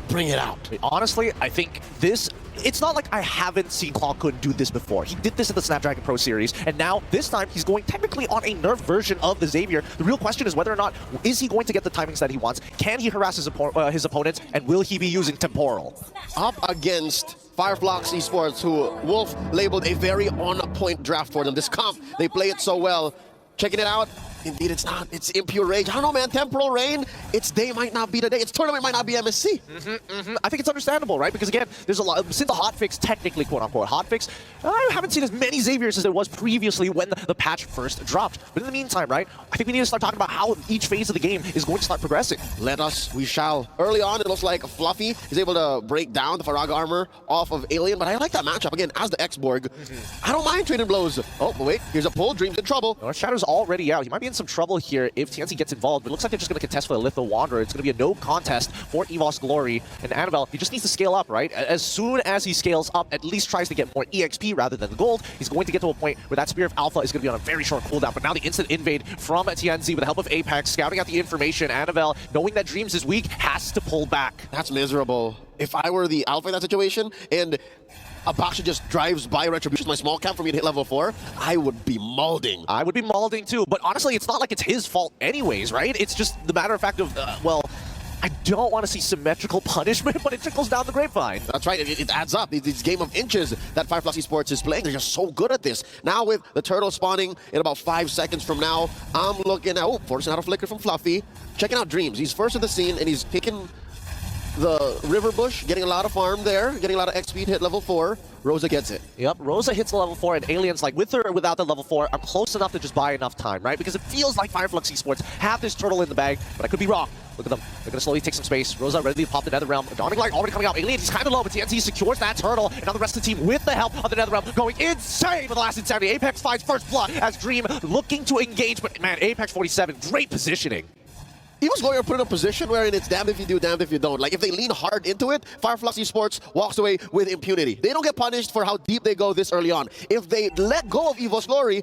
bring it out. Honestly, I think this, it's not like I haven't seen Clockhood do this before. He did this in the Snapdragon Pro Series, and now this time he's going technically on a nerfed version of the Xavier. The real question is whether or not is he going to get the timings that he wants? Can he harass his opponents, and will he be using Temporal? Up against Flux Esports, who Wolf labeled a very on-point draft for them. This comp, they play it so well. Checking it out. Indeed, it's not. It's Impure Rage. I don't know, man. Temporal Rain, its day might not be the day. Its tournament might not be MSC. I think it's understandable, right? Because again, there's a lot, since the hotfix, technically, quote-unquote, hotfix, I haven't seen as many Xaviers as there was previously when the patch first dropped. But in the meantime, right, I think we need to start talking about how each phase of the game is going to start progressing. Let us, we shall. Early on, it looks like Fluffy is able to break down the Farag armor off of Alien, but I like that matchup. Again, as the X-Borg, I don't mind trading blows. Oh, but wait, here's a pull. Dream's in trouble. North Shadow's already out. He might be in some trouble here if TNC gets involved, but it looks like they're just going to contest for the Litho Wanderer. It's going to be a no contest for EVOS Glory, and Annabelle, he just needs to scale up, right? As soon as he scales up, at least tries to get more EXP rather than the gold, he's going to get to a point where that Spear of Alpha is going to be on a very short cooldown, but now the instant invade from TNC with the help of Apex, scouting out the information, Annabelle, knowing that Dreams is weak, has to pull back. That's miserable. If I were the Alpha in that situation, and Abaksha just drives by Retribution, my small camp for me to hit level 4, I would be maulding. I would be maulding too, but honestly, it's not like it's his fault anyways, right? It's just the matter of fact of, well, I don't want to see symmetrical punishment, but it trickles down the grapevine. That's right, it adds up. This game of inches that Flux Esports is playing, they're just so good at this. Now with the turtle spawning in about 5 seconds from now, I'm looking at, oh, forcing out a flicker from Fluffy. Checking out Dreams. He's first at the scene, and he's picking the River Bush, getting a lot of farm there, getting a lot of XP to hit level 4. Rosa gets it. Yep, Rosa hits the level 4, and Alien's like, with or without the level 4, I'm close enough to just buy enough time, right? Because it feels like Flux Esports have this turtle in the bag, but I could be wrong. Look at them. They're going to slowly take some space. Rosa ready to pop the Nether Realm. Dawning Light already coming out. Alien, he's kind of low, but TNC secures that turtle. And now the rest of the team, with the help of the Nether Realm, going insane with the last insanity. Apex finds first blood as Dream looking to engage, but man, Apex 47, great positioning. EVOS Glory are put in a position wherein it's damned if you do, damned if you don't. Like, if they lean hard into it, Flux Esports walks away with impunity. They don't get punished for how deep they go this early on. If they let go of EVOS Glory,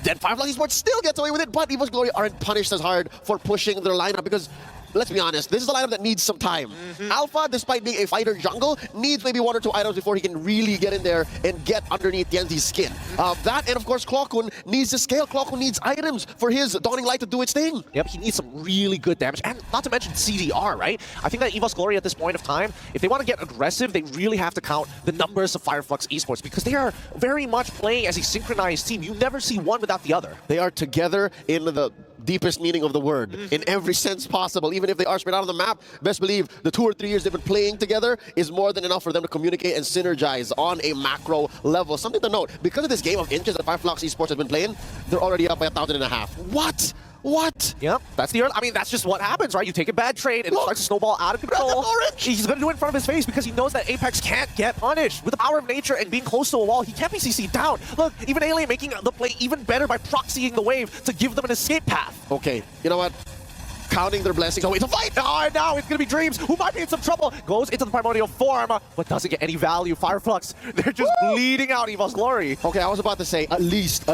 then Flux Esports still gets away with it, but EVOS Glory aren't punished as hard for pushing their lineup because, let's be honest, this is a lineup that needs some time. Alpha, despite being a fighter jungle, needs maybe 1 or 2 items before he can really get in there and get underneath Yenzi's skin. That, and of course, Clockhood needs to scale. Clockhood needs items for his Dawning Light to do its thing. Yep, he needs some really good damage, and not to mention CDR, right? I think that EVOS Glory at this point of time, if they want to get aggressive, they really have to count the numbers of Flux Esports because they are very much playing as a synchronized team. You never see one without the other. They are together in the deepest meaning of the word, in every sense possible. Even if they are spread out on the map, best believe the 2 or 3 years they've been playing together is more than enough for them to communicate and synergize on a macro level. Something to note, because of this game of inches that Flux Esports has been playing, they're already up by 1,500. What? What? Yep, that's the. I mean, that's just what happens, right? You take a bad trade and it starts to snowball out of control. He's going to do it in front of his face because he knows that Apex can't get punished. With the power of nature and being close to a wall, he can't be CC'd down. Look, even Alien making the play even better by proxying the wave to give them an escape path. Okay, you know what? Counting their blessings. Oh, wait, to fight! Oh, now it's going to be Dreams, who might be in some trouble. Goes into the primordial form, but doesn't get any value. Flux, they're just bleeding out EVOS Glory. Okay, I was about to say, at least,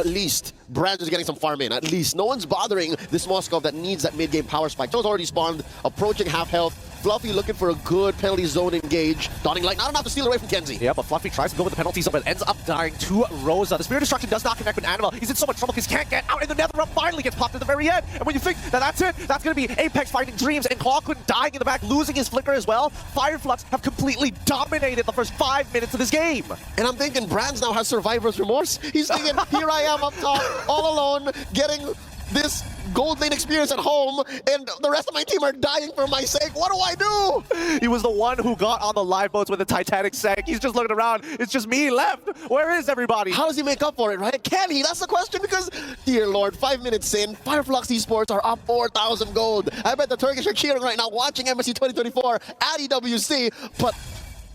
Brand is getting some farm in. At least. No one's bothering this Moskov that needs that mid-game power spike. Joe's already spawned, approaching half health. Fluffy looking for a good penalty zone engage. Dawning Light, not enough to steal away from Kenzie. Yeah, but Fluffy tries to go with the penalty zone, but ends up dying to Rosa. The Spirit Destruction does not connect with Annabelle. He's in so much trouble because he can't get out, and the Nether Realm finally gets popped at the very end. And when you think that that's it, that's going to be Apex finding Dreams, and Clockhood dying in the back, losing his flicker as well. Flux have completely dominated the first 5 minutes of this game. And I'm thinking Brands now has survivor's remorse. He's thinking, here I am up top, all alone, getting this gold lane experience at home, and the rest of my team are dying for my sake. What do I do? He was the one who got on the live boats when the Titanic sank. He's just looking around. It's just me left. Where is everybody? How does he make up for it, right? Can he? That's the question, because, dear Lord, 5 minutes in, Flux Esports are up 4,000 gold. I bet the Turkish are cheering right now, watching MSC 2024 at EWC, but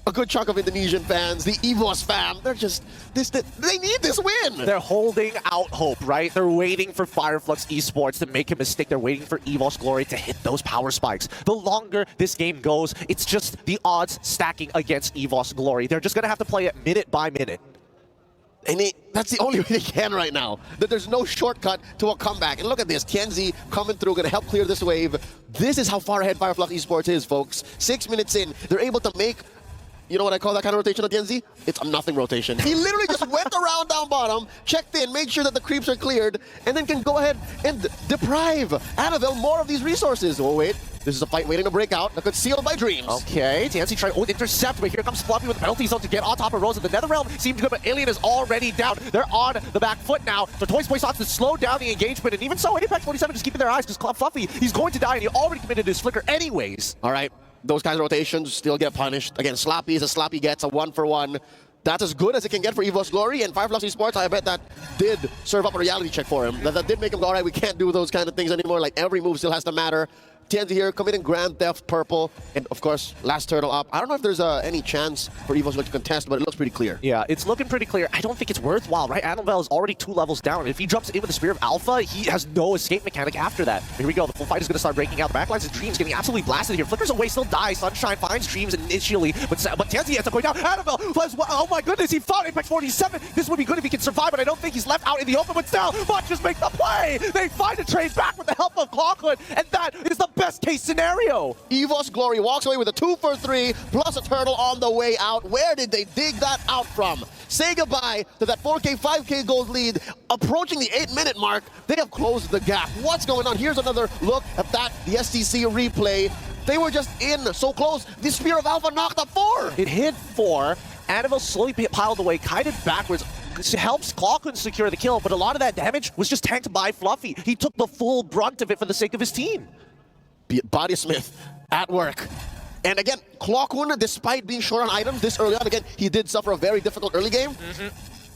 a good chunk of Indonesian fans, the EVOS fam, they're just, they need this win. They're holding out hope, right? They're waiting for Flux Esports to make a mistake. They're waiting for EVOS Glory to hit those power spikes. The longer this game goes, it's just the odds stacking against EVOS Glory. They're just going to have to play it minute by minute. And that's the only way they can right now. That there's no shortcut to a comeback. And look at this, TNZ coming through, gonna help clear this wave. This is how far ahead Fireflux Esports is, folks. 6 minutes in, they're able to make, you know what I call that kind of rotation on TNZ? It's a nothing rotation. He literally just went around down bottom, checked in, made sure that the creeps are cleared, and then can go ahead and deprive Annabelle more of these resources. Oh wait, this is a fight waiting to break out. That could sealed by Dreams. Okay, TNC trying to intercept, but here comes Fluffy with the penalty zone to get on top of Rosa. The Netherrealm seems good, but Alien is already down. They're on the back foot now. So Toys Boy starts to slow down the engagement, and even so, Apex 47 just keeping their eyes, because Fluffy, he's going to die, and he already committed his flicker anyways. All right, those kinds of rotations still get punished. Again, Sloppy is a Sloppy gets, a 1-for-1. That's as good as it can get for EVOS Glory, and Fireflux Esports, I bet that did serve up a reality check for him. That did make him go, all right, we can't do those kind of things anymore. Like, every move still has to matter. TNZ here committing Grand Theft Purple, and of course, last turtle up. I don't know if there's any chance for EVOS to contest, but it looks pretty clear. Yeah, it's looking pretty clear. I don't think it's worthwhile, right? Annabelle is already 2 levels down. If he jumps in with the Spear of Alpha, he has no escape mechanic after that. Here we go, the full fight is going to start breaking out. The backlines of Dreams getting absolutely blasted here. Flickers away, still dies. Sunshine finds Dreams initially, but TNZ ends up going down. Annabelle, oh my goodness, he found Apex 47. This would be good if he can survive, but I don't think he's left out in the open, but still, Mach just make the play. They find a trade back with the help of Clockhood, and that is the best case scenario. EVOS Glory walks away with a 2-for-3 plus a turtle on the way out. Where did they dig that out from? Say goodbye to that 4K, 5K gold lead. Approaching the 8-minute mark, they have closed the gap. What's going on? Here's another look at that, the STC replay. They were just in so close. The Spear of Alpha knocked up 4. It hit 4. Annabelle slowly piled away, kited backwards. Helps Clockhood secure the kill, but a lot of that damage was just tanked by Fluffy. He took the full brunt of it for the sake of his team. Body Smith at work. And again, Clockhood, despite being short on items this early on, again, he did suffer a very difficult early game.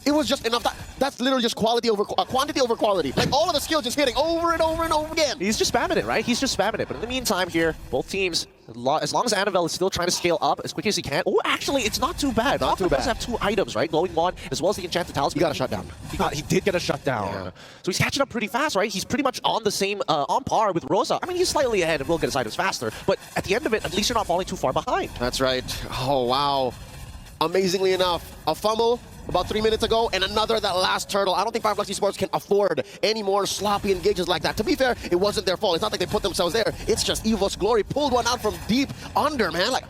It was just enough. That's literally just quantity over quality. Like, all of the skills just hitting over and over and over again. He's just spamming it, right? He's just spamming it. But in the meantime here, both teams, as long as Annabelle is still trying to scale up as quickly as he can. Oh, actually, it's not too bad. Not too bad. Does have 2 items, right? Glowing Wand, as well as the Enchanted Talisman. He got a shutdown. He did get a shutdown. Yeah. So he's catching up pretty fast, right? He's pretty much on the same, on par with Rosa. I mean, he's slightly ahead and will get his items faster. But at the end of it, at least you're not falling too far behind. That's right. Oh, wow. Amazingly enough, a fumble about 3 minutes ago, and another that last turtle. I don't think Fireflux Esports can afford any more sloppy engages like that. To be fair, it wasn't their fault. It's not like they put themselves there. It's just EVOS Glory pulled one out from deep under, man. Like,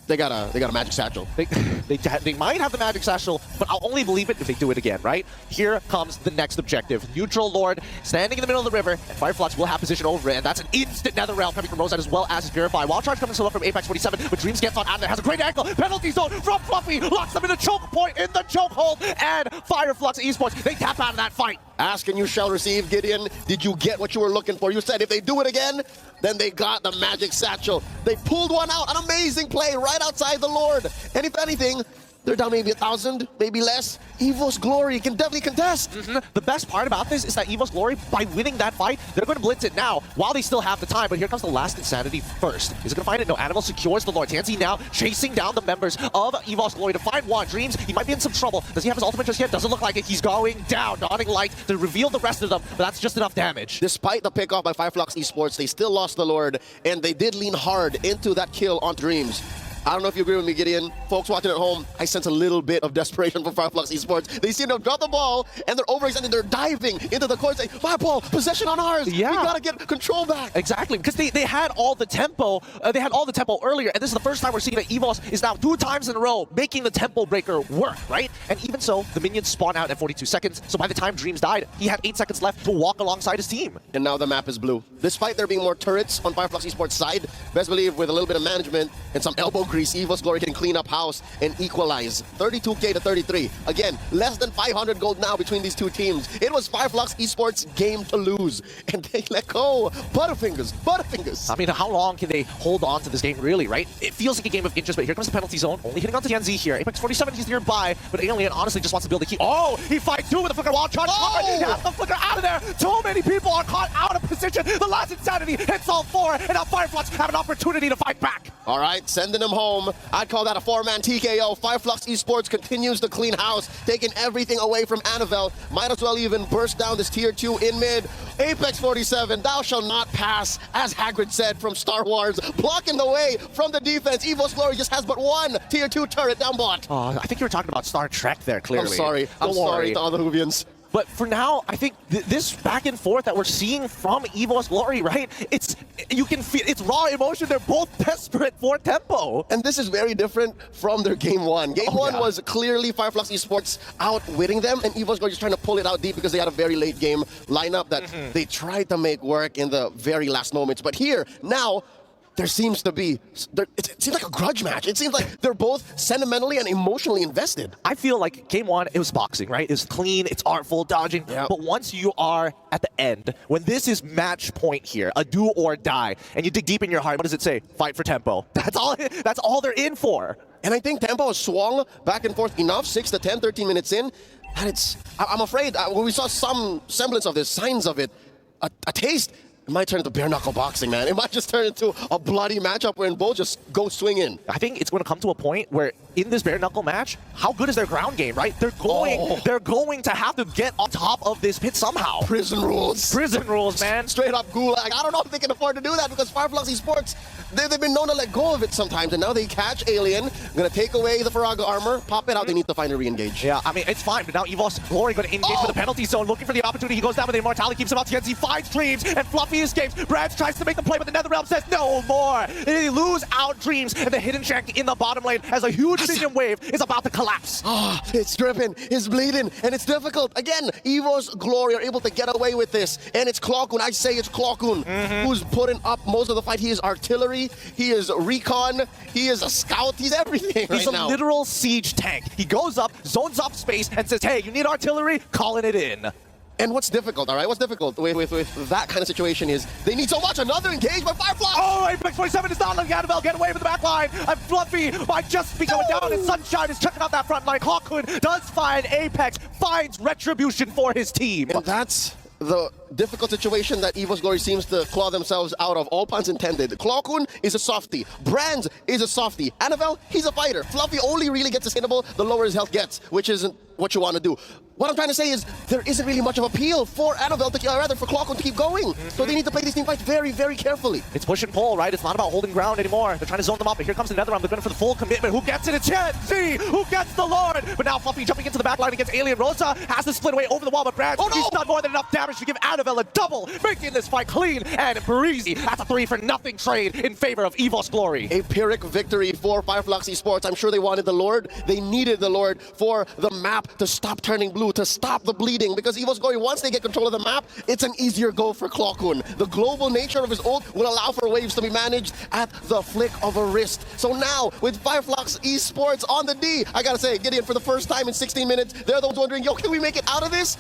they got a magic satchel. They might have the magic satchel, but I'll only believe it if they do it again, right? Here comes the next objective. Neutral Lord standing in the middle of the river, and Fireflux will have position over it, and that's an instant Netherrealm coming from Rosette as well as Purify. Wild Charge coming solo from Apex 47, but Dreams gets on out there, has a great angle. Penalty zone from Fluffy, locks them in the choke point in the chokehold, and Fireflux Esports, they tap out of that fight. Ask and you shall receive, Gideon. Did you get what you were looking for? You said if they do it again, then they got the magic satchel. They pulled one out, an amazing play right outside the Lord. And if anything, they're down maybe 1,000, maybe less. EVOS Glory can definitely contest. The best part about this is that EVOS Glory, by winning that fight, they're going to blitz it now while they still have the time. But here comes the last Insanity first. Is it going to find it? No, Annabelle secures the Lord. TNC now chasing down the members of EVOS Glory to find one. Dreams, he might be in some trouble. Does he have his ultimate just yet? Doesn't look like it. He's going down, dawning light to reveal the rest of them, but that's just enough damage. Despite the pickoff by Fireflux Esports, they still lost the Lord, and they did lean hard into that kill on Dreams. I don't know if you agree with me, Gideon. Folks watching at home, I sense a little bit of desperation from Fireflux Esports. They seem to have dropped the ball, and they're overextending. They're diving into the court saying, my ball, possession on ours. Yeah. We gotta get control back. Exactly, because they had all the tempo. They had all the tempo earlier, and this is the first time we're seeing that EVOS is now 2 times in a row making the tempo breaker work, right? And even so, the minions spawn out at 42 seconds, so by the time Dreams died, he had 8 seconds left to walk alongside his team. And now the map is blue. Despite there being more turrets on Fireflux Esports' side, best believe with a little bit of management and some elbow grease, EVOS Glory can clean up house and equalize 32K to 33. Again, less than 500 gold now between these 2 teams. It was Fireflux Esports' game to lose, and they let go. Butterfingers, Butterfingers. I mean, how long can they hold on to this game, really, right? It feels like a game of inches, but here comes the penalty zone. Only hitting on to TNZ here. Apex 47, he's nearby, but Alien honestly just wants to build a key. Oh, he fights 2 with the flicker. Wild Charge. Oh! He has the flicker out of there. Too many people are caught out of position. The last Insanity hits all 4, and now Fireflux have an opportunity to fight back. All right, sending them home. I'd call that a 4-man TKO. Fireflux Esports continues to clean house, taking everything away from Annabelle. Might as well even burst down this tier 2 in mid. Apex 47, thou shalt not pass, as Hagrid said from Star Wars, blocking the way from the defense. EVOS Glory just has but one Tier 2 turret down bot. I think you were talking about Star Trek there, clearly. I'm sorry. I'm sorry to all the Whovians. But for now, I think this back and forth that we're seeing from EVOS Glory, right? You can feel it's raw emotion. They're both desperate for tempo. And this is very different from their game one. Game one was clearly Flux Esports outwitting them, and EVOS Glory just trying to pull it out deep because they had a very late game lineup that they tried to make work in the very last moments. But here, now, there seems to be, it seems like a grudge match. It seems like they're both sentimentally and emotionally invested. I feel like game one, it was boxing, right? It's clean, it's artful, dodging. Yep. But once you are at the end, when this is match point here, a do or die, and you dig deep in your heart, what does it say? Fight for tempo. That's all they're in for. And I think tempo has swung back and forth enough, 6 to 10, 13 minutes in. And I'm afraid, when we saw some semblance of this, signs of it, a taste, it might turn into bare knuckle boxing, man. It might just turn into a bloody matchup wherein both just go swing in. I think it's going to come to a point where in this bare knuckle match, how good is their ground game, right? They're going to have to get on top of this pit somehow. Prison rules. Prison rules, man. Straight up gulag. I don't know if they can afford to do that because Flux Esports, they've been known to let go of it sometimes, and now they catch Alien, gonna take away the Faraga armor, pop it out, they need to find a re-engage. Yeah, I mean, it's fine, but now EVOS Glory going to engage with the penalty zone, looking for the opportunity. He goes down with the immortality, keeps him out. TNC finds Dreams, and Fluffy escapes. Brands tries to make the play, but the NetherRealm says no more. They lose out Dreams, and the hidden shank in the bottom lane as a huge minion wave is about to collapse. It's dripping, it's bleeding, and it's difficult. Again, EVOS Glory are able to get away with this, and it's Clockun. I say it's Clockun who's putting up most of the fight. He is artillery, he is recon, he is a scout, he's everything He's right now. a literal siege tank. He goes up, zones off space, and says, hey, you need artillery? Calling it in. And what's difficult, all right? What's difficult with that kind of situation is they need so much. Another engage by Firefly. Oh, Apex 47 is not letting Annabelle get away from the back line. And Fluffy might just be going down, and Sunshine is checking out that front line. Clockwood does find Apex, finds retribution for his team. And that's the difficult situation that EVOS Glory seems to claw themselves out of, all puns intended. Clockun is a softie. Brands is a softie. Annabelle, he's a fighter. Fluffy only really gets sustainable the lower his health gets, which isn't what you want to do. What I'm trying to say is there isn't really much of appeal for Annabelle to, rather for Clockun to keep going. So they need to play these team fights very, very carefully. It's push and pull, right? It's not about holding ground anymore. They're trying to zone them up, but here comes the NetherRealm. They're going for the full commitment. Who gets it? It's TNC! Who gets the Lord? But now Fluffy jumping into the back line against Alien. Rosa has to split away over the wall, but Brad, he's done more than enough damage to give Annabelle a double, making this fight clean and breezy. That's a 3-for-nothing trade in favor of EVOS Glory. A Pyrrhic victory for Flux Esports. I'm sure they wanted the Lord. They needed the Lord for the map to stop turning blue, to stop the bleeding, because EVOS Glory, once they get control of the map, it's an easier go for Clockun. The global nature of his ult will allow for waves to be managed at the flick of a wrist. So now, with Flux Esports on the D, I gotta say, Gideon, for the first time in 16 minutes, they're the ones wondering, yo, can we make it out of this?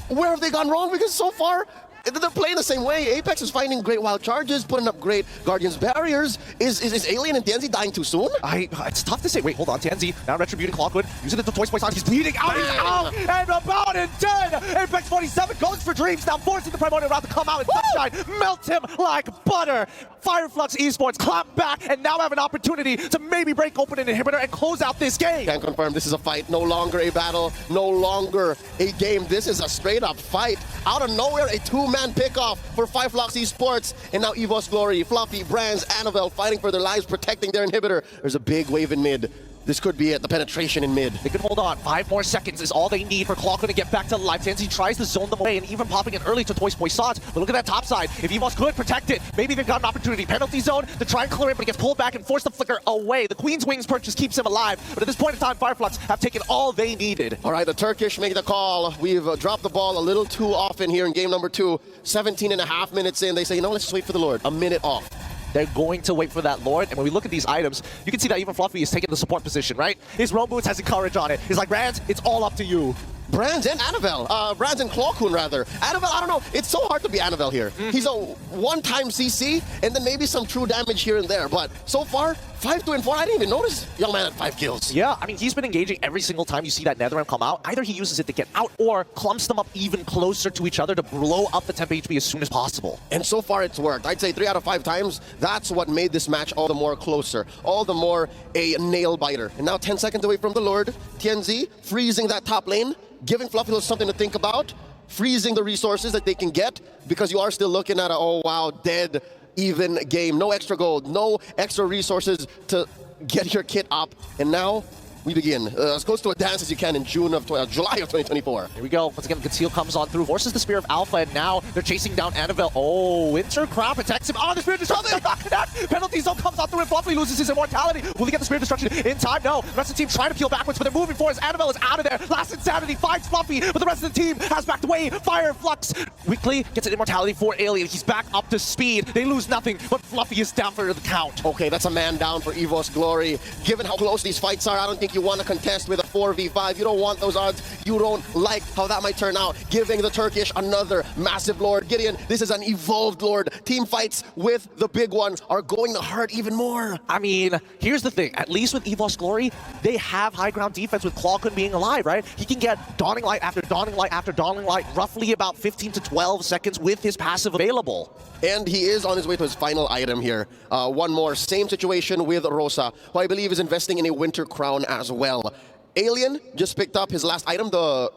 Where have they gone wrong? Because so far, they're playing the same way. Apex is finding great wild charges, putting up great Guardians barriers. Is Alien and TNZ dying too soon? It's tough to say. Wait, hold on. TNZ now retributing Clockwood, using it to Toy Spice on. He's bleeding out. He's out and about and dead. Apex 47 goes for Dreams, now forcing the Primordial route to come out and Sunshine melts him like butter. Flux Esports clap back and now have an opportunity to maybe break open an inhibitor and close out this game. Can confirm this is a fight, no longer a battle, no longer a game. This is a straight up fight. Out of nowhere, a two-man pickoff for Flux Esports. And now EVOS Glory, Fluffy, Brands, Annabelle fighting for their lives, protecting their inhibitor. There's a big wave in mid. This could be it, the penetration in mid. They can hold on. 5 more seconds is all they need for Clockwood to get back to life. TNC tries to zone them away and even popping in early to Toys Poissons. But look at that top side. If EVOS could protect it, maybe they've got an opportunity. Penalty zone to try and clear it, but it gets pulled back and force the flicker away. The Queen's Wings purchase keeps him alive. But at this point in time, Flux have taken all they needed. All right, the Turkish make the call. We've dropped the ball a little too often here in game number 2. 17.5 minutes in. They say, you know, let's just wait for the Lord. A minute off. They're going to wait for that Lord, and when we look at these items, you can see that even Fluffy is taking the support position, right? His Roam Boots has courage on it. He's like, Brands, it's all up to you. Brands and Annabelle. Brands and Clockun, rather. Annabelle, I don't know. It's so hard to be Annabelle here. He's a one-time CC, and then maybe some true damage here and there. But so far, 5, 2, and 4, I didn't even notice young man at 5 kills. Yeah, I mean, he's been engaging every single time you see that NetherRealm come out. Either he uses it to get out or clumps them up even closer to each other to blow up the temp HP as soon as possible. And so far, it's worked. I'd say 3 out of 5 times. That's what made this match all the more closer, all the more a nail-biter. And now 10 seconds away from the Lord. TNZ freezing that top lane, giving Fluffy something to think about. freezing the resources that they can get, because you are still looking at a, oh wow, dead, even game. No extra gold, no extra resources to get your kit up. And now we begin as close to a dance as you can in July of 2024. Here we go. Once again, Conceal comes on through, forces the Spear of Alpha, and now they're chasing down Annabelle. Oh, Winter Crown protects him. Oh, the Spear of Destruction does not connect. Penalty Zone comes on through, and Fluffy loses his immortality. Will he get the Spear of Destruction in time? No. The rest of the team trying to peel backwards, but they're moving forward as Annabelle is out of there. Last Insanity finds Fluffy, but the rest of the team has backed away. Fire Flux weakly gets an immortality for Alien. He's back up to speed. They lose nothing, but Fluffy is down for the count. Okay, that's a man down for EVOS Glory. Given how close these fights are, I don't think you want to contest with a 4v5. You don't want those odds. You don't like how that might turn out. Giving the Turkish another massive Lord. Gideon, this is an evolved Lord. Team fights with the big one are going to hurt even more. I mean, here's the thing. At least with EVOS Glory, they have high ground defense with Clawkun being alive, right? He can get Dawning Light after Dawning Light after Dawning Light, roughly about 15 to 12 seconds with his passive available. And he is on his way to his final item here. One more. Same situation with Rosa, who I believe is investing in a Winter Crown as well. Alien just picked up his last item, the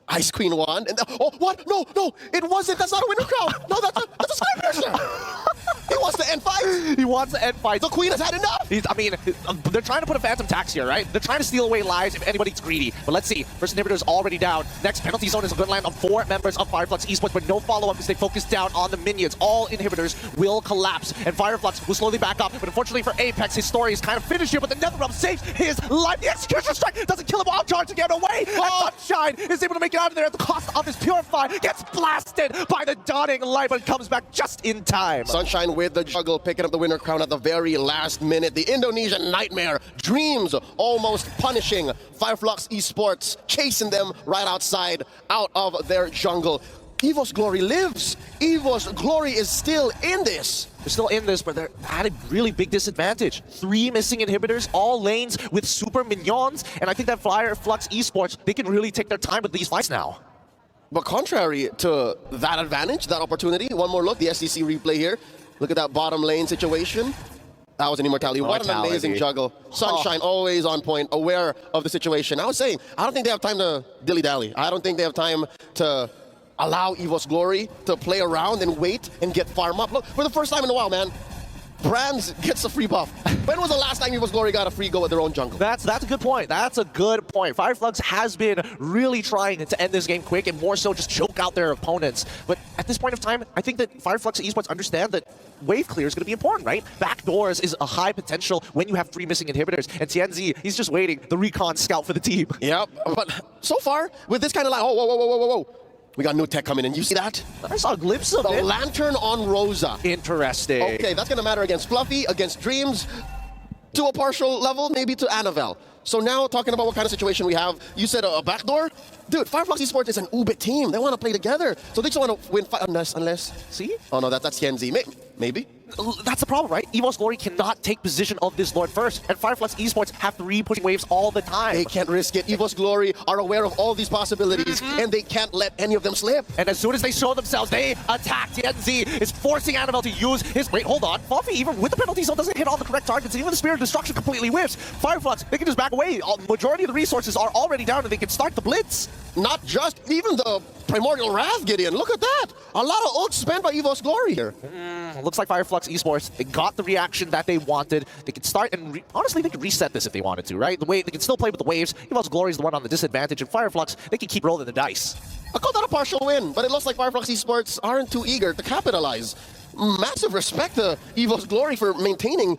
Ice Queen wand. And oh, what? No, it wasn't. That's not a Winter Crown. No, that's a Sky Piercer. He wants to end fights. He wants to end fights. The Queen has had enough. I mean, they're trying to put a Phantom Tax here, right? They're trying to steal away lives if anybody's greedy. But let's see. First inhibitor is already down. Next penalty zone is going to land on 4 members of Fireflux Esports, but no follow-up because they focus down on the minions. All inhibitors will collapse, and Fireflux will slowly back up. But unfortunately for Apex, his story is kind of finished here, but the NetherRealm saves his life. The Execution Strike doesn't kill him while charging him away. And Sunshine is able to make it out of there at the cost of his Purify. Gets blasted by the Dawning Light, but comes back just in time. Sunshine with the juggle, picking up the Winter Crown at the very last minute. The Indonesian Nightmare, Dreams, almost punishing Fireflux Esports, chasing them right outside, out of their jungle. EVOS Glory lives. EVOS Glory is still in this. They're still in this, but they're at a really big disadvantage. 3 missing inhibitors, all lanes with super minions, and I think that Fireflux Esports, they can really take their time with these fights now. But contrary to that advantage, that opportunity, one more look, the SDC replay here. Look at that bottom lane situation. That was an immortality. What an amazing juggle. Sunshine always on point, aware of the situation. I was saying, I don't think they have time to dilly-dally. I don't think they have time to allow EVOS Glory to play around and wait and get farm up. Look, for the first time in a while, man, Brands gets a free buff. When was the last time EVOS Glory got a free go at their own jungle? That's a good point. That's a good point. Fireflux has been really trying to end this game quick and more so just choke out their opponents. But at this point of time, I think that Fireflux Esports understand that wave clear is going to be important, right? Backdoors is a high potential when you have 3 missing inhibitors. And Tianzi, he's just waiting, the recon scout for the team. Yep, but so far, with this kind of line, whoa. We got new tech coming in. You see that? I saw a glimpse of it. The Lantern on Rosa. Interesting. Okay, that's going to matter against Fluffy, against Dreams, to a partial level, maybe to Annabelle. So now, talking about what kind of situation we have, you said a backdoor? Dude, Fireflux Esports is an Ubit team. They want to play together. So they just want to win unless... See? Oh no, that's Tianzi. Maybe. That's the problem, right? EVOS Glory cannot take position of this Lord first, and Fireflux Esports have 3 pushing waves all the time. They can't risk it. EVOS Glory are aware of all these possibilities, and they can't let any of them slip. And as soon as they show themselves, they attack. Tianzi is forcing Annabelle to use his... Wait, hold on. Fluffy, even with the penalty zone, doesn't hit all the correct targets, and even the Spirit of Destruction completely whiffs. Fireflux, they can just back away. Majority of the resources are already down, and they can start the blitz. Not just, even the Primordial Wrath, Gideon. Look at that. A lot of ult spent by EVOS Glory here. Looks like Fireflux Esports, they got the reaction that they wanted. They could start and, honestly, they could reset this if they wanted to, right? The way they can still play with the waves. EVOS Glory is the one on the disadvantage, and Fireflux, they can keep rolling the dice. I call that a partial win, but it looks like Fireflux Esports aren't too eager to capitalize. Massive respect to EVOS Glory for maintaining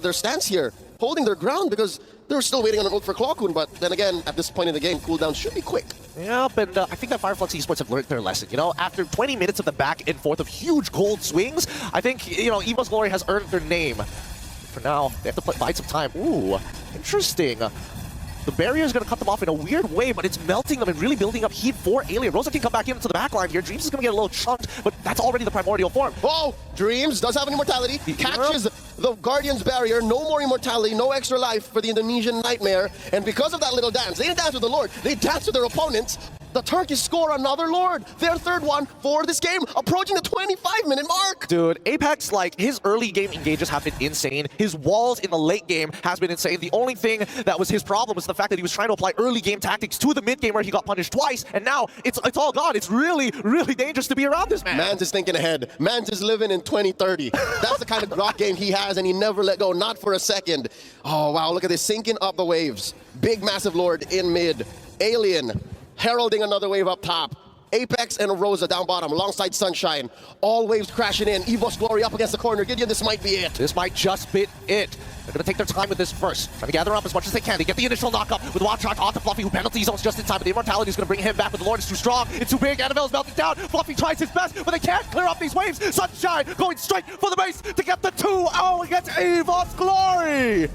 their stance here, holding their ground, because they're still waiting on an ult for Clawkun, but then again, at this point in the game, cooldown should be quick. Yep, and I think that Fireflux Esports have learned their lesson. You know, after 20 minutes of the back and forth of huge gold swings, I think, you know, EVOS Glory has earned their name. For now, they have to bide some time. Ooh, interesting. The barrier is going to cut them off in a weird way, but it's melting them and really building up heat for Alien. Rosa can come back into the backline here. Dreams is going to get a little chunked, but that's already the primordial form. Oh, Dreams does have an immortality. He catches the Guardian's barrier. No more immortality, no extra life for the Indonesian Nightmare. And because of that little dance, they didn't dance with the Lord. They danced with their opponents. The Turkish score another Lord. Their third one for this game, approaching the 25-minute mark. Dude, Apex, like, his early game engages have been insane. His walls in the late game has been insane. The only thing that was his problem was the fact that he was trying to apply early game tactics to the mid game where he got punished twice, and now it's all gone. It's really, really dangerous to be around this man. Mans is thinking ahead. Mans is living in 2030. That's the kind of Grok game he has, and he never let go, not for a second. Oh, wow, look at this, sinking up the waves. Big, massive Lord in mid. Alien heralding another wave up top. Apex and Rosa down bottom, alongside Sunshine. All waves crashing in. EVOS Glory up against the corner. Gideon, this might be it. This might just be it. They're going to take their time with this first. Trying to gather up as much as they can. They get the initial knock-up with Watch Track onto Fluffy, who penalty zones just in time. But the Immortality is going to bring him back, but the Lord is too strong. It's too big. Annabelle's melting down. Fluffy tries his best, but they can't clear up these waves. Sunshine going straight for the base to get the 2-0 against EVOS Glory.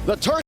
The Turk